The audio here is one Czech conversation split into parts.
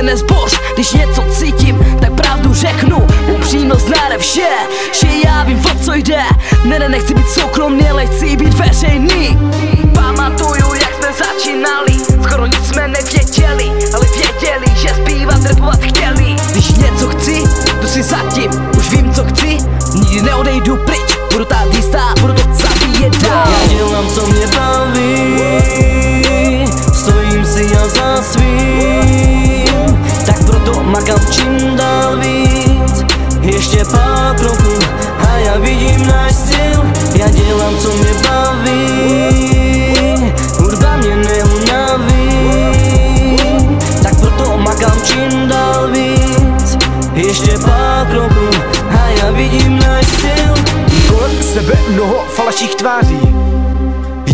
srdce nezboř, když něco cítím, tak pravdu řeknu. Upřímnost nade vše, že já vím, o co jde. Nechci být soukromný, ale chci být veřejný. Pamatuju, jak jsme začínali, skoro nic jsme nevěděli, ale věděli, že zpívat, rapovat chtěli. Když něco chci, jdu si zatím, už vím, co chci, nikdy neodejdu pryč, budu tady stát, budu to zabíjet dál. Já dělám, co mě baví, stojím si já za svým, tak proto makám čím dál víc, ještě pár kroků a já vidím náš styl. Já dělám, co mě baví, hudba mě neunaví, tak proto makám čím dál víc, ještě pár kroků a já vidím náš styl. Kolem sebe mnoho falešných tváří,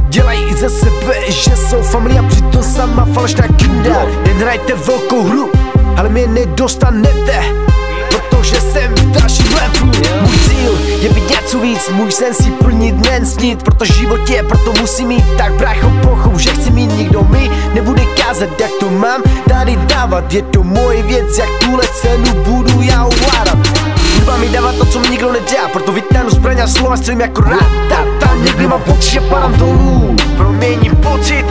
dělají ze sebe, že jsou familia, přitom sama falešná kunda. Jen hrajte velkou hru, ale mě nedostanete, protože jsem v dalším levelu. Můj cíl je být něco víc, můj sen si plnit, nen snít, protože život je, proto musím mít. Tak brácho pochou, že chci mít, nikdo mi nebude kázat, jak to mám tady dávat. Je to moje věc, jak tuhle cenu budu já ovládat. Hudba mi dává to, co mi nikdo nedá, proto vytáhnu zbraň a slova střelím jako ratata. Někdy mám pocit, že padám dolů, proměním pocit,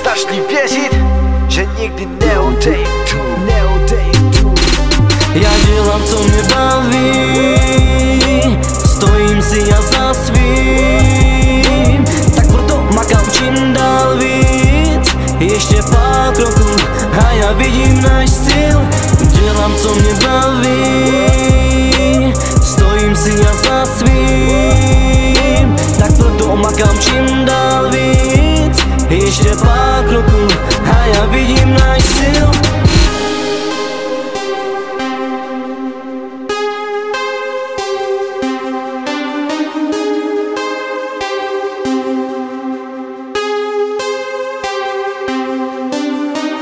začni věřit, že nikdy neodejdu. Já dělám, co mě baví, stojím si já za svým, tak proto makám čím dál víc, ještě pár kroků a já vidím náš styl. Dělám, co mě baví, stojím si já za svým, tak proto makám čím dál víc, ještě pár kroků a já vidím náš styl.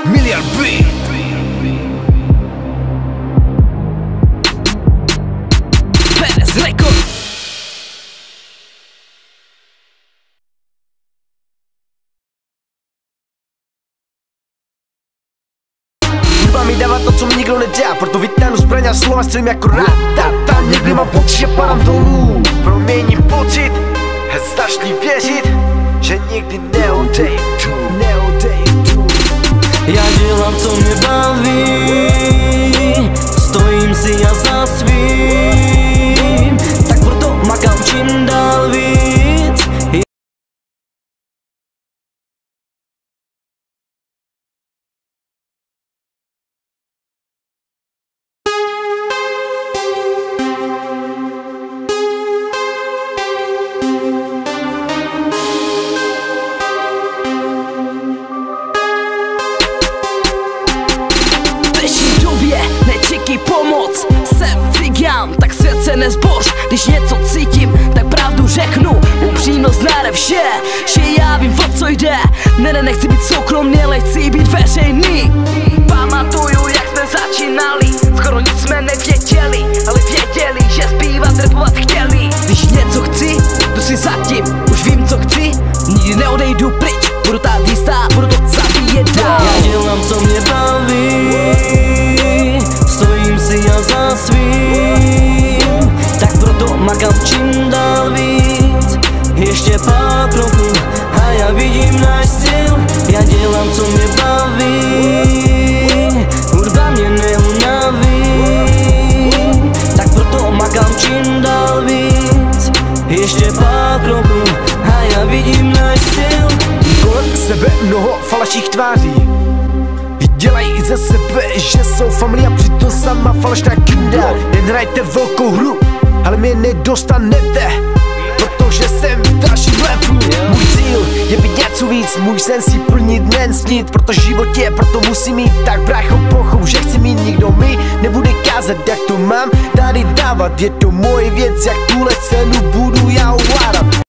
Miliard B. Perez Record. Hudba mi dává to, co mi nikdo nedá, proto vytáhnu zbraň a slova střelím jako ratata. Někdy mám pocit, že padám dolů, proměním pocit, začni věřit, že nikdy neodejdu. Já dělám, co mě baví, stojím si já za svým, tak proto makám čím dál víc. Pomoc, jsem cigán, tak srdce nezboř, když něco cítím, tak pravdu řeknu. Upřímnost nade vše, že já vím, o co jde. Nechci být soukromný, ale chci být veřejný. Pamatuju, jak jsme začínali, skoro nic jsme nevěděli, ale věděli, že zpívat, rapovat chtěli. Když něco chci, jdu si zatím, už vím, co chci, nikdy neodejdu pryč, budu tady stát, budu to zabíjet dál. Já dělám, co mě baví, stojím si já za svým, tak proto makám čím dál víc, ještě pár kroků a já vidím náš styl. Já dělám, co mě baví, hudba mě neunaví, tak proto makám čím dál víc, ještě pár kroků a já vidím náš styl. Kolem sebe mnoho falešných tváří, dělají ze sebe, že jsou familia, přitom sama falešná kunda. Jen hrajte velkou hru, ale mě nedostanete, protože jsem v dalším levelu. Můj cíl je být něco víc, můj sen si plnit, nen snít, protože život je, proto musím mít. Tak brácho pochou, že chci mít, nikdo mi nebude kázat, jak to mám tady dávat. Je to moje věc, jak tuhle cenu